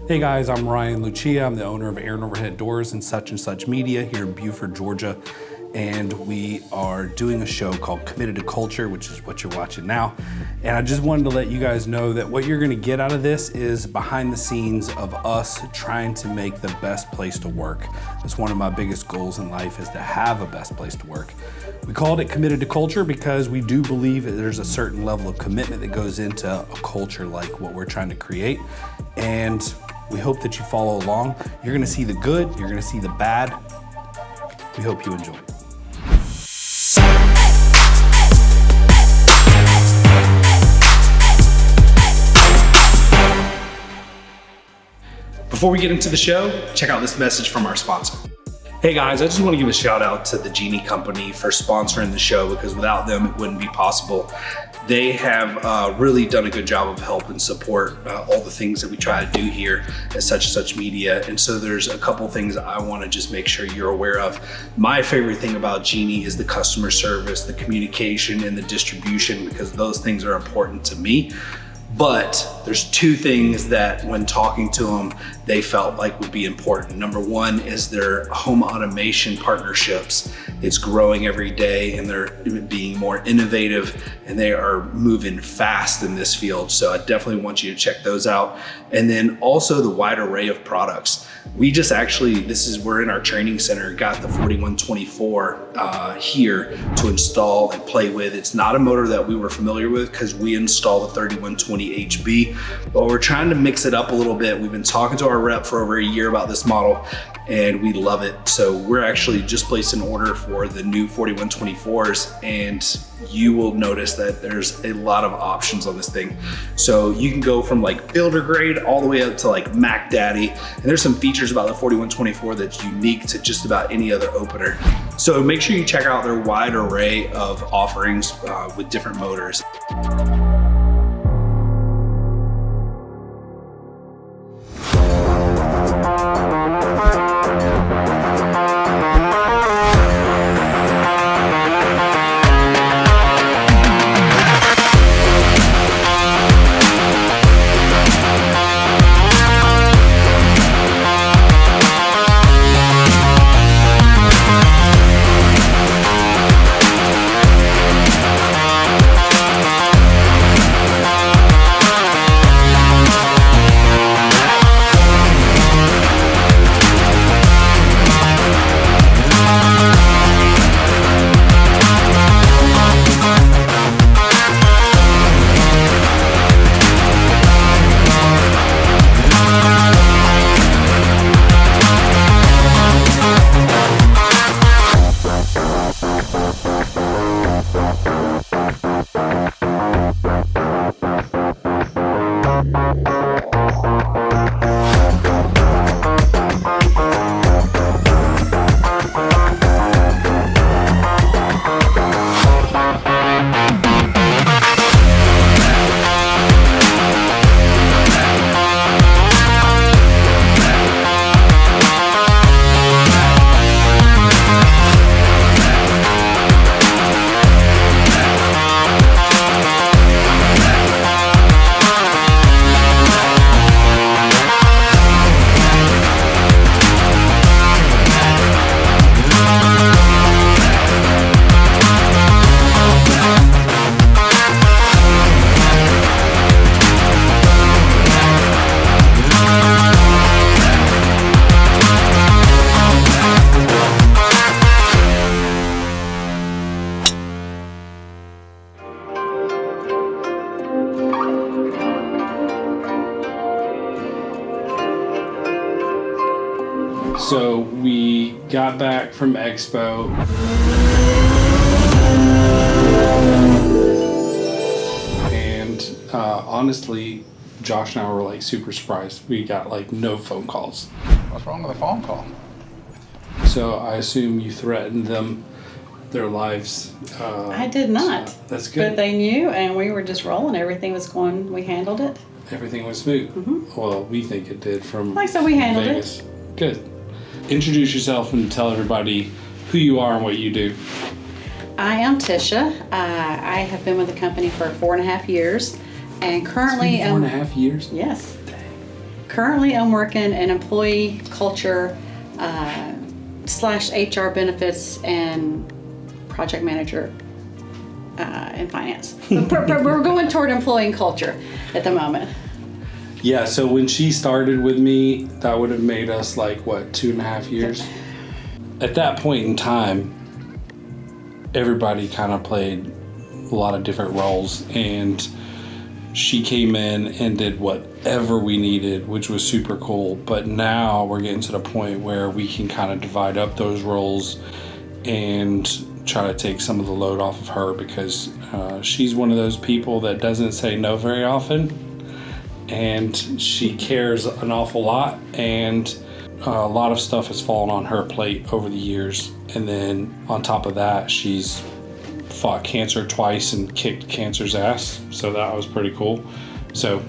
Hey guys, I'm Ryan Lucia. I'm the owner of Air and Overhead Doors and Such Media here in Buford, Georgia. And we are doing a show called Committed to Culture, which is what you're watching now. And I just wanted to let you guys know that what you're gonna get out of this is behind the scenes of us trying to make the best place to work. It's one of my biggest goals in life is to have a best place to work. We called it Committed to Culture because we do believe that there's a certain level of commitment that goes into a culture like what we're trying to create. And we hope that you follow along. You're gonna see the good, you're gonna see the bad. We hope you enjoy. Before we get into the show, check out this message from our sponsor. Hey guys, I just want to give a shout out to the Genie Company for sponsoring the show because without them, it wouldn't be possible. They have really done a good job of help and support all the things that we try to do here at Such Media. And so there's a couple things I want to just make sure you're aware of. My favorite thing about Genie is the customer service, the communication, and the distribution because those things are important to me. But there's two things that when talking to them, they felt like would be important. Number one is their home automation partnerships. It's growing every day and they're being more innovative and they are moving fast in this field. So I definitely want you to check those out. And then also the wide array of products. We just actually, we're in our training center, got the 4124 here to install and play with. It's not a motor that we were familiar with because we installed the 3120 HB, but we're trying to mix it up a little bit. We've been talking to our rep for over a year about this model and we love it. So we're actually just placed an order for the new 4124s and you will notice that there's a lot of options on this thing. So you can go from like builder grade all the way up to like Mac Daddy. And there's some features about the 4124 that's unique to just about any other opener. So make sure you check out their wide array of offerings with different motors. So we got back from Expo. And honestly, Josh and I were like super surprised. We got like no phone calls. What's wrong with a phone call? So I assume you threatened them, their lives. I did not. So that's good. But they knew and we were just rolling. Everything was going, we handled it. Everything was smooth. Mm-hmm. Well, we think it did from Like so we handled Vegas. it. Good. Introduce yourself and tell everybody who you are and what you do. I am Tisha. I have been with the company for 4.5 years, and currently It's been 4.5 years. Yes. Currently, I'm working in employee culture / HR benefits and project manager in finance. But we're going toward employee and culture at the moment. Yeah, so when she started with me, that would have made us like, what, 2.5 years? At that point in time, everybody kind of played a lot of different roles, and she came in and did whatever we needed, which was super cool. But now we're getting to the point where we can kind of divide up those roles and try to take some of the load off of her, because she's one of those people that doesn't say no very often, and she cares an awful lot, and a lot of stuff has fallen on her plate over the years. And then on top of that, she's fought cancer twice and kicked cancer's ass, so that was pretty cool. So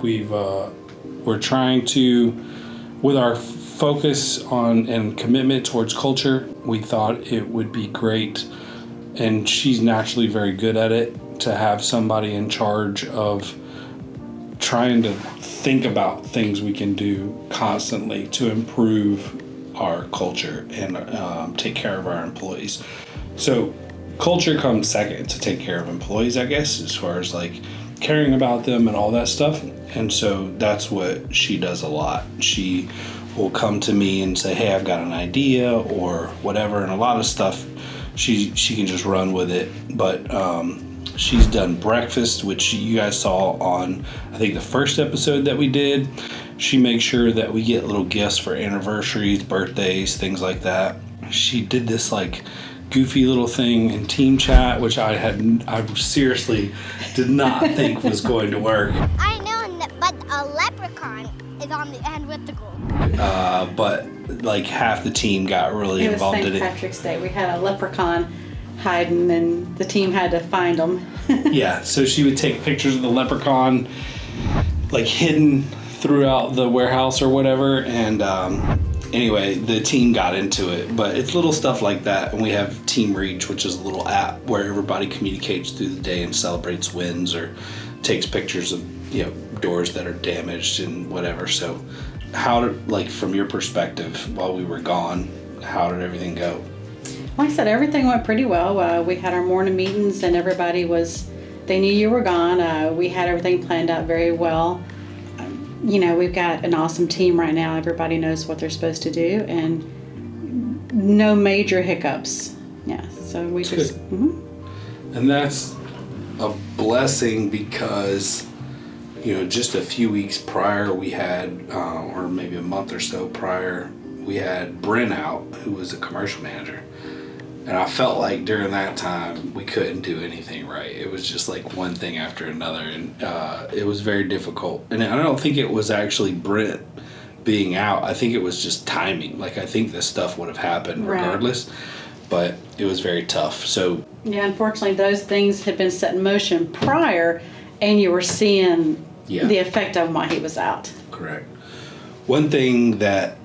we're trying to, with our focus on and commitment towards culture, we thought it would be great, and she's naturally very good at it, to have somebody in charge of trying to think about things we can do constantly to improve our culture and take care of our employees. So culture comes second to take care of employees, I guess, as far as like caring about them and all that stuff. And so that's what she does a lot. She will come to me and say, hey, I've got an idea or whatever, and a lot of stuff she can just run with it. But she's done breakfast, which you guys saw on, I think, the first episode that we did. She makes sure that we get little gifts for anniversaries, birthdays, things like that. She did this like goofy little thing in team chat, which I seriously did not think was going to work. I know, but a leprechaun is on the end with the gold. But like half the team got really involved in it. It was St. Patrick's Day. We had a leprechaun hiding, and the team had to find them. Yeah, so she would take pictures of the leprechaun, like hidden throughout the warehouse or whatever, and anyway, the team got into it. But it's little stuff like that. And we have Team Reach, which is a little app where everybody communicates through the day and celebrates wins or takes pictures of, doors that are damaged and whatever. So from your perspective, while we were gone, how did everything go? Like I said, everything went pretty well. We had our morning meetings, and everybody they knew you were gone. We had everything planned out very well. We've got an awesome team right now. Everybody knows what they're supposed to do, and no major hiccups. Yeah, so we just... Mm-hmm. And that's a blessing, because, just a few weeks prior we had, or maybe a month or so prior, we had Brent out, who was a commercial manager. And I felt like during that time we couldn't do anything right. It was just like one thing after another, and it was very difficult. And I don't think it was actually Brent being out. I think it was just timing. Like, I think this stuff would have happened regardless, but it was very tough. So yeah, unfortunately, those things had been set in motion prior, and you were seeing the effect of them while he was out. Correct. One thing that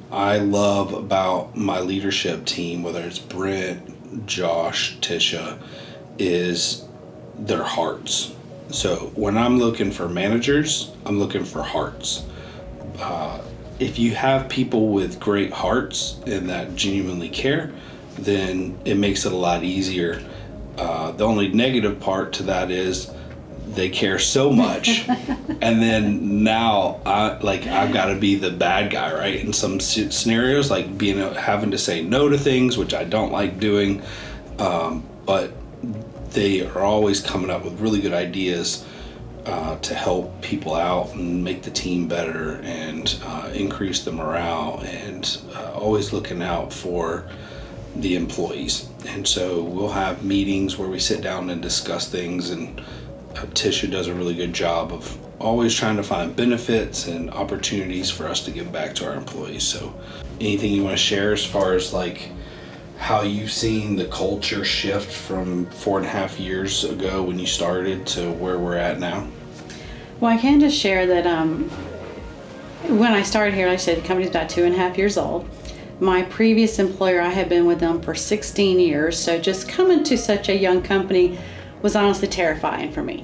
I love about my leadership team, whether it's Brent, Josh, Tisha, is their hearts. So when I'm looking for managers, I'm looking for hearts. If you have people with great hearts and that genuinely care, then it makes it a lot easier. The only negative part to that is they care so much, and then now I've got to be the bad guy, right? In some scenarios, like having to say no to things, which I don't like doing, but they are always coming up with really good ideas to help people out and make the team better and increase the morale, and always looking out for the employees. And so we'll have meetings where we sit down and discuss things, and Tisha does a really good job of always trying to find benefits and opportunities for us to give back to our employees. So anything you want to share as far as like how you've seen the culture shift from 4.5 years ago when you started to where we're at now? Well, I can just share that when I started here, like I said, the company's about 2.5 years old. My previous employer, I had been with them for 16 years, so just coming to such a young company was honestly terrifying for me.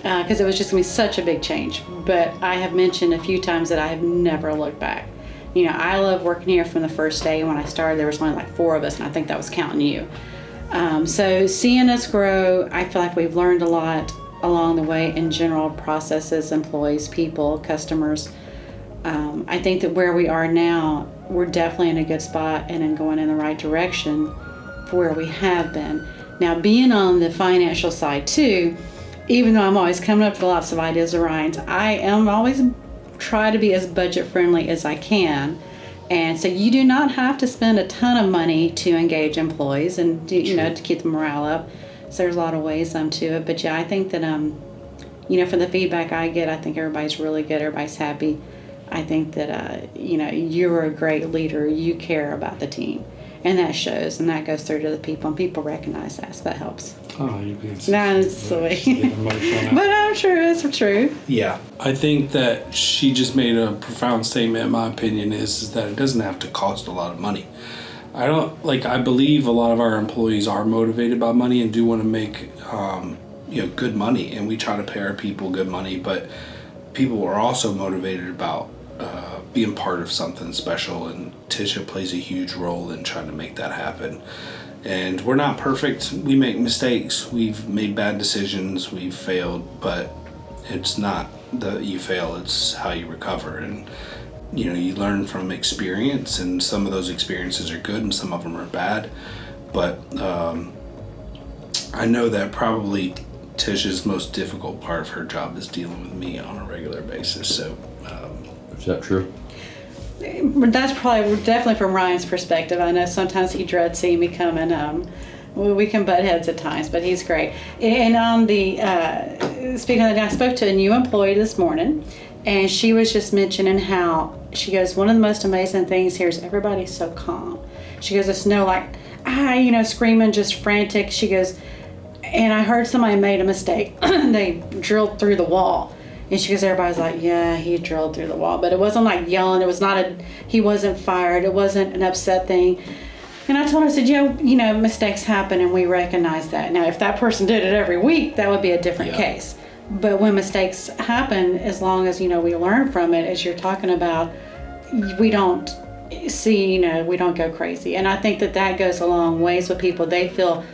because it was just going to be such a big change. But I have mentioned a few times that I have never looked back. You know, I love working here from the first day. When I started, there was only like 4 of us, and I think that was counting you. So seeing us grow, I feel like we've learned a lot along the way in general, processes, employees, people, customers. I think that where we are now, we're definitely in a good spot and in going in the right direction for where we have been. Now, being on the financial side too, even though I'm always coming up with lots of ideas of Ryan's, I am always try to be as budget friendly as I can. And so you do not have to spend a ton of money to engage employees and to keep the morale up. So there's a lot of ways to it. But yeah, I think that from the feedback I get, I think everybody's really good. Everybody's happy. I think that you're a great leader. You care about the team, and that shows, and that goes through to the people, and people recognize that. So that helps. Oh, you're being so sweet. But I'm sure it's true. Yeah. I think that she just made a profound statement, in my opinion, is that it doesn't have to cost a lot of money. I believe a lot of our employees are motivated by money and do want to make, good money, and we try to pay our people good money, but people are also motivated about being part of something special, and Tisha plays a huge role in trying to make that happen. And we're not perfect. We make mistakes. We've made bad decisions. We've failed, but it's not that you fail, it's how you recover. And you learn from experience, and some of those experiences are good and some of them are bad. But I know that probably Tisha's most difficult part of her job is dealing with me on a regular basis. So is that true? That's definitely from Ryan's perspective. I know sometimes he dreads seeing me coming. We can butt heads at times, but he's great. And on the speaking of that, I spoke to a new employee this morning, and she was just mentioning how she goes, one of the most amazing things here is everybody's so calm. She goes, it's no screaming, just frantic. She goes, and I heard somebody made a mistake. They drilled through the wall. And she goes, everybody's like, yeah, he drilled through the wall. But it wasn't like yelling. It was he wasn't fired. It wasn't an upset thing. And I told her, I said, mistakes happen and we recognize that. Now, if that person did it every week, that would be a different case. But when mistakes happen, as long as, we learn from it, as you're talking about, we don't we don't go crazy. And I think that goes a long ways with people. They feel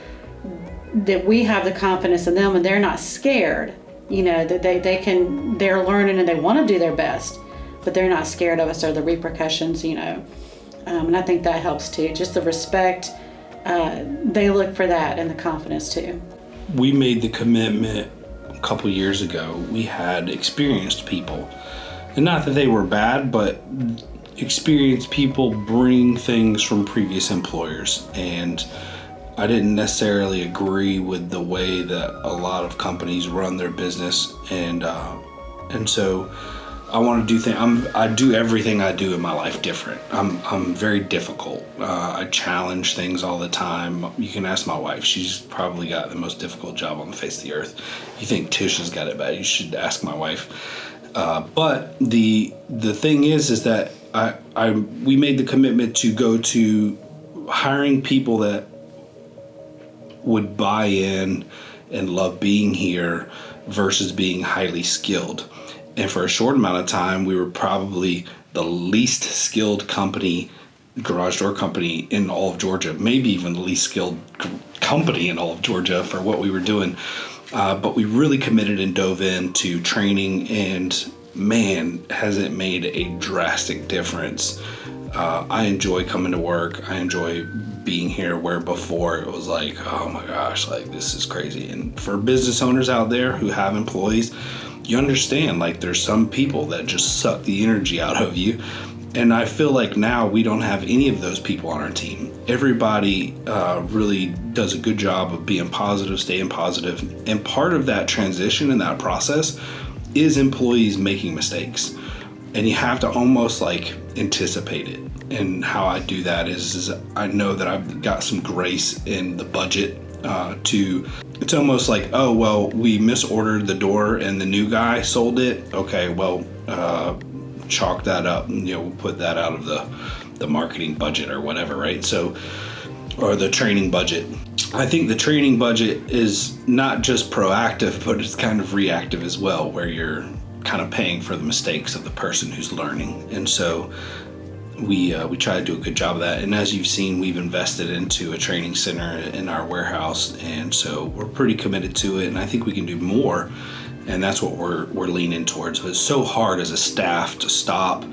that we have the confidence in them and they're not scared. That they're learning and they want to do their best, but they're not scared of us or the repercussions, and I think that helps too. Just the respect, they look for that, and the confidence too. We made the commitment a couple years ago. We had experienced people, and not that they were bad, but experienced people bring things from previous employers, and I didn't necessarily agree with the way that a lot of companies run their business, and so I want to do things. I do everything I do in my life different. I'm very difficult. I challenge things all the time. You can ask my wife. She's probably got the most difficult job on the face of the earth. You think Tisha's got it bad? You should ask my wife. But the thing is that we made the commitment to go to hiring people that would buy in and love being here versus being highly skilled. And for a short amount of time, we were probably the least skilled garage door company in all of Georgia, maybe even the least skilled company in all of Georgia for what we were doing. But we really committed and dove into training, and man, has it made a drastic difference. I enjoy coming to work. I enjoy being here, where before it was like, oh my gosh, like this is crazy. And for business owners out there who have employees, you understand, like there's some people that just suck the energy out of you. And I feel like now we don't have any of those people on our team. Everybody really does a good job of being positive, staying positive. And part of that transition and that process is employees making mistakes. And you have to almost like anticipate it. And how I do that is I know that I've got some grace in the budget it's almost like, oh, well, we misordered the door and the new guy sold it. Okay, well, chalk that up and, we'll put that out of the marketing budget or whatever, right? So or the training budget. I think the training budget is not just proactive, but it's kind of reactive as well, where you're kind of paying for the mistakes of the person who's learning. And so we try to do a good job of that. And as you've seen, we've invested into a training center in our warehouse, and so we're pretty committed to it, and I think we can do more, and that's what we're leaning towards. But it's so hard as a staff to stop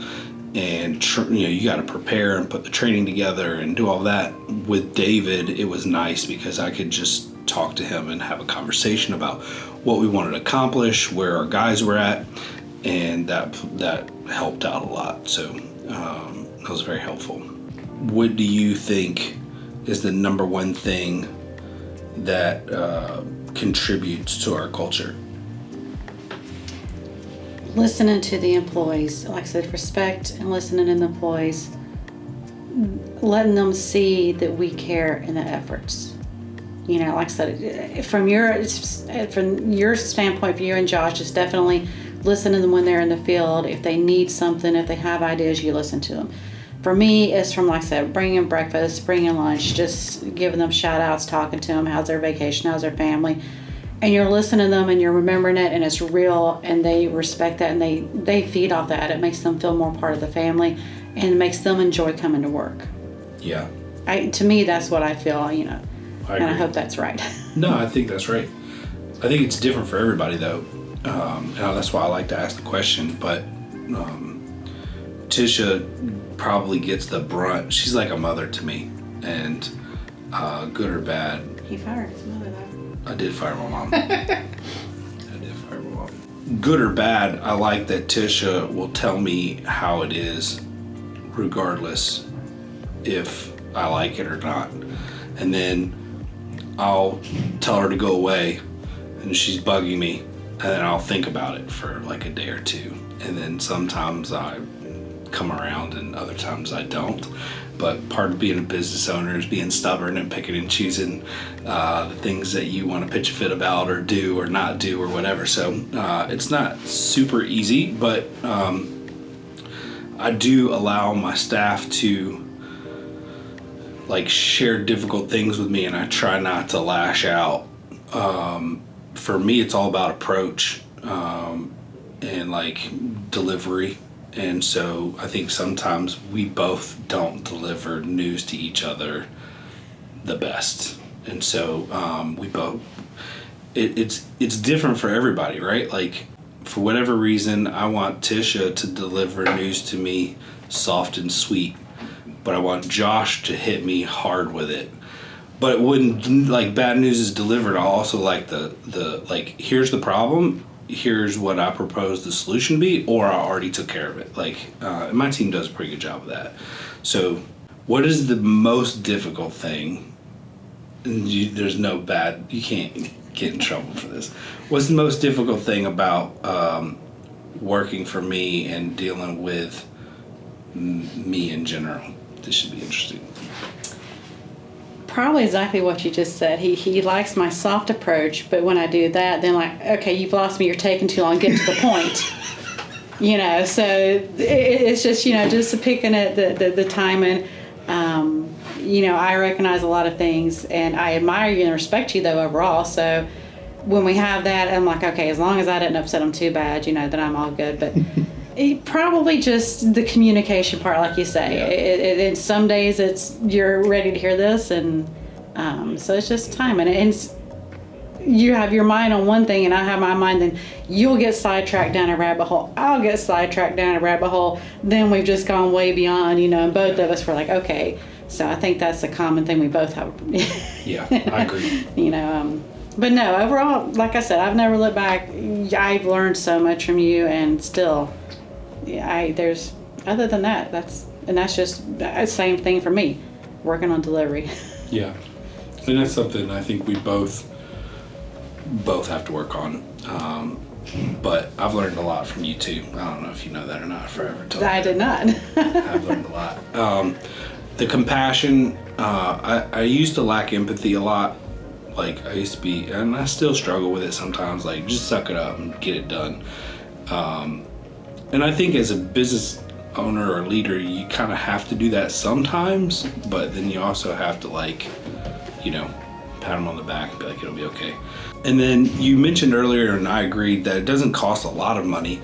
and you got to prepare and put the training together and do all that. With David, it was nice because I could just talk to him and have a conversation about what we wanted to accomplish, where our guys were at, and that helped out a lot. So that was very helpful. What do you think is the number one thing that contributes to our culture? Listening to the employees, like I said, respect and listening to the employees, letting them see that we care in the efforts. Like I said, from your standpoint, for you and Josh, just definitely listen to them when they're in the field. If they need something, if they have ideas, you listen to them. For me, it's from, like I said, bringing breakfast, bringing lunch, just giving them shout outs, talking to them, how's their vacation, how's their family. And you're listening to them and you're remembering it, and it's real, and they respect that, and they feed off that. It makes them feel more part of the family, and it makes them enjoy coming to work. Yeah. To me, that's what I feel, and I hope that's right. No, I think that's right. I think it's different for everybody, though. That's why I like to ask the question. But Tisha probably gets the brunt. She's like a mother to me, and good or bad. He fired his mother, though. I did fire my mom. Good or bad, I like that Tisha will tell me how it is, regardless if I like it or not. And then I'll tell her to go away, and she's bugging me, and then I'll think about it for like a day or two. And then sometimes I come around and other times I don't. But part of being a business owner is being stubborn and picking and choosing the things that you want to pitch a fit about or do or not do or whatever. So it's not super easy, but I do allow my staff to share difficult things with me, and I try not to lash out. For me, it's all about approach and delivery. And so I think sometimes we both don't deliver news to each other the best. And so we both, it's different for everybody, right? For whatever reason, I want Tisha to deliver news to me soft and sweet, but I want Josh to hit me hard with it. But when bad news is delivered, I also like the here's the problem, here's what I propose the solution to be, or I already took care of it. And my team does a pretty good job of that. So what is the most difficult thing? There's no bad, you can't get in trouble for this. What's the most difficult thing about working for me and dealing with me in general? This should be interesting. Probably exactly what you just said. He likes my soft approach, but when I do that, then okay, you've lost me, you're taking too long, get to the point. So it's just, just picking at the timing. I recognize a lot of things, and I admire you and respect you, though, overall. So when we have that, I'm like, okay, as long as I didn't upset them too bad, then I'm all good. But probably just the communication part, like you say. Yeah. Some days you're ready to hear this, and so it's just time. And you have your mind on one thing, and I have my mind, then you'll get sidetracked down a rabbit hole. I'll get sidetracked down a rabbit hole. Then we've just gone way beyond, and both of us were like, okay. So I think that's a common thing we both have. Yeah, I agree. But no, overall, like I said, I've never looked back. I've learned so much from you, and still, there's other than that, that's just the same thing for me, working on delivery. Yeah, and that's something I think we both have to work on. But I've learned a lot from you too. I don't know if you know that or not. Forever told I did not. I've learned a lot. The compassion. I used to lack empathy a lot. I used to be, and I still struggle with it sometimes. Just suck it up and get it done. And I think as a business owner or leader, you kind of have to do that sometimes, but then you also have to like, you know, pat them on the back and be like, it'll be okay. And then you mentioned earlier, and I agreed, that it doesn't cost a lot of money,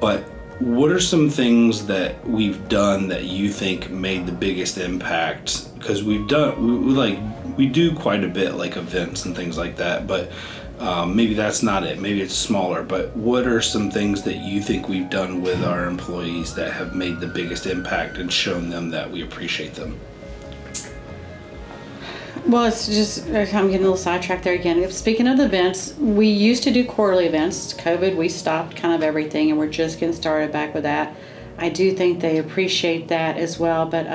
but what are some things that we've done that you think made the biggest impact? Because we do quite a bit, like events and things like that, but maybe that's not it. Maybe it's smaller, but what are some things that you think we've done with our employees that have made the biggest impact and shown them that we appreciate them? Well, it's just, I'm getting a little sidetracked there again. Speaking of the events, we used to do quarterly events. COVID, we stopped kind of everything, and we're just getting started back with that. I do think they appreciate that as well, but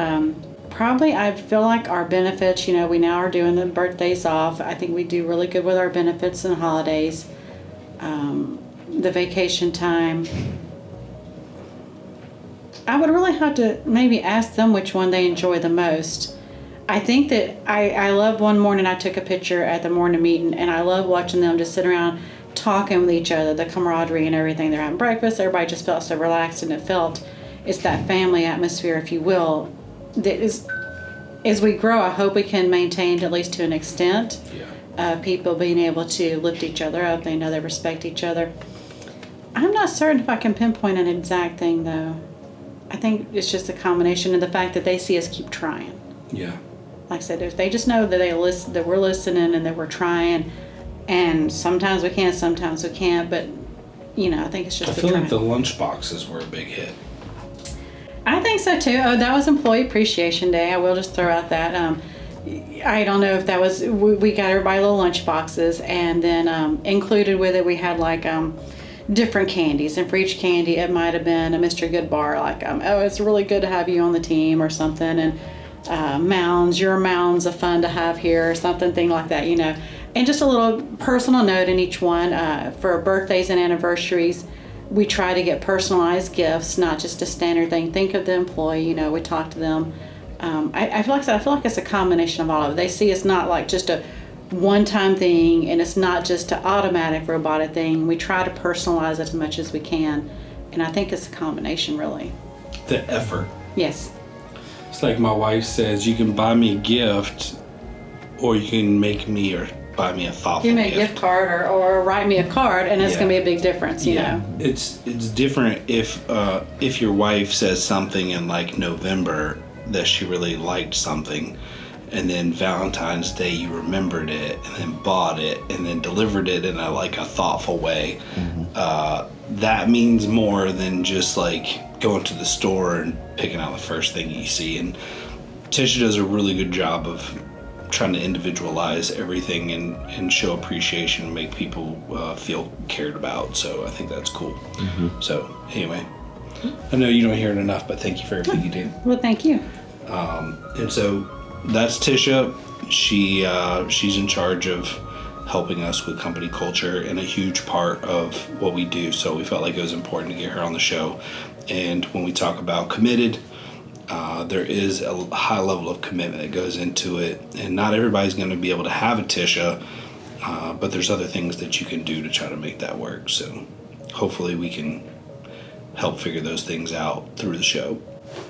probably I feel like our benefits, you know, we now are doing the birthdays off. I think we do really good with our benefits and holidays, the vacation time. I would really have to maybe ask them which one they enjoy the most. I think that I love one morning I took a picture at the morning meeting, and I love watching them just sit around talking with each other, the camaraderie and everything. They're having breakfast, everybody just felt so relaxed, and it's that family atmosphere, if you will, that is, as we grow, I hope we can maintain at least to an extent. People being able to lift each other up, they know they respect each other. I'm not certain if I can pinpoint an exact thing though. I think it's just a combination of the fact that they see us keep trying. Yeah. Like I said, if they just know that that we're listening and that we're trying, and sometimes we can, sometimes we can't, but you know, I think it's just I the feel trying. like the lunch boxes were a big hit. I think so too. Oh, that was Employee Appreciation Day. I will just throw out that. I don't know if that was, we got everybody little lunch boxes, and then included with it we had like different candies, and for each candy it might have been a Mr. Good bar, like oh, it's really good to have you on the team or something, and mounds, your mounds are fun to have here, or something, thing like that, you know. And just a little personal note in each one. For birthdays and anniversaries, we try to get personalized gifts, not just a standard thing. Think of the employee, you know, we talk to them. I feel like it's a combination of all of it. They see it's not like just a one-time thing, and it's not just an automatic robotic thing. We try to personalize it as much as we can, and I think it's a combination, really. The effort. Yes. It's like my wife says, you can buy me a gift, or you can make me or buy me a thoughtful Give me a gift. gift card or write me a card, and it's going to be a big difference, you know. It's different if your wife says something in like November that she really liked something, and then Valentine's Day you remembered it and then bought it and then delivered it in a thoughtful way. That means more than just like going to the store and picking out the first thing you see. And Tisha does a really good job of trying to individualize everything and show appreciation and make people feel cared about. So I think that's cool. So anyway, I know you don't hear it enough, but thank you for everything you do. Well, thank you. And so that's Tisha. She's in charge of helping us with company culture and a huge part of what we do. So we felt like it was important to get her on the show. And when we talk about committed, there is a high level of commitment that goes into it. And not everybody's going to be able to have a Tisha, but there's other things that you can do to try to make that work. So hopefully we can help figure those things out through the show.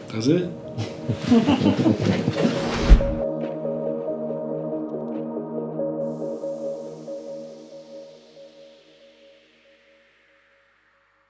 That's it.